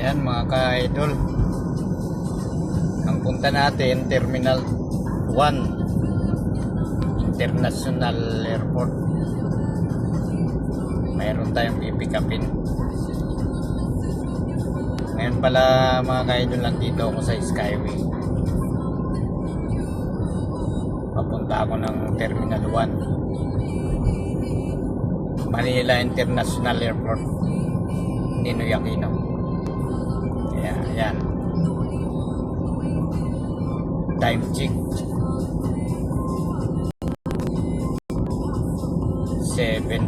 Yan mga ka-idol, ang punta natin Terminal 1 International Airport. Mayroon tayong pipikapin. Ngayon pala mga ka-idol, nandito ako sa Skyway. Papunta ako ng Terminal 1 Manila International Airport, Ninoy Aquino. Yan. Time check 7:40.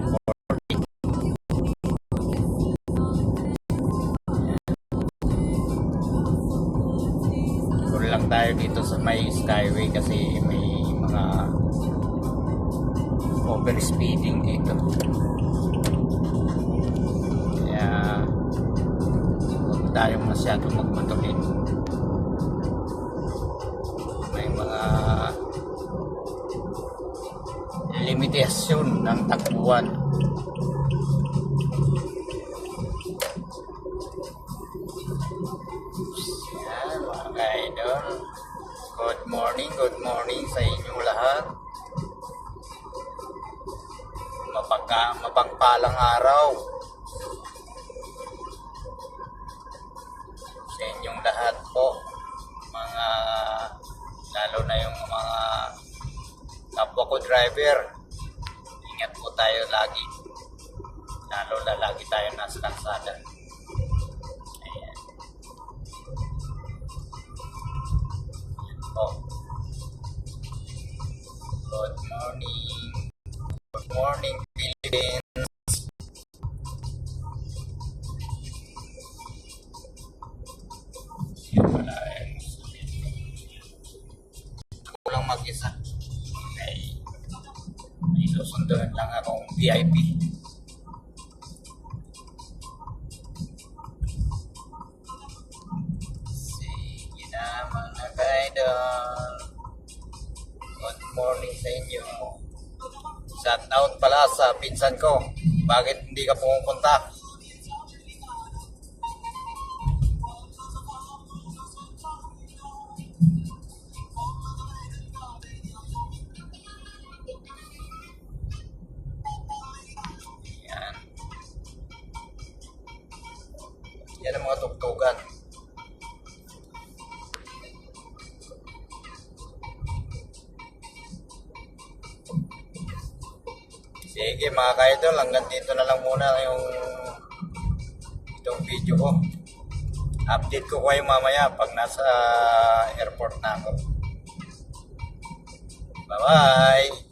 Siguro lang tayo dito sa may Skyway kasi may mga overspeeding dito. Kaya huwag tayong masyado magmatulin. May mga limitasyon ng takbuhan. Yan mga ka-idol, good morning sa inyong lahat. Mapagpalang araw sa inyong lahat po, mga lalo na yung mga kapwa ko driver. Ingat po tayo lagi, lalo na lagi tayo nasa kalsada. Ayan. Oh. Good morning Philippines. Ako lang mag-isa. May susunduan lang akong VIP. Sige na mga ka-idol, good morning sa inyo. Shout out pala sa pinsan ko. Bakit hindi ka pumupunta? Yan ang mga tugtugan. Sige mga ka-idol, hanggang dito na lang muna itong video ko. Update ko kayo mamaya pag nasa airport na ako. Bye bye!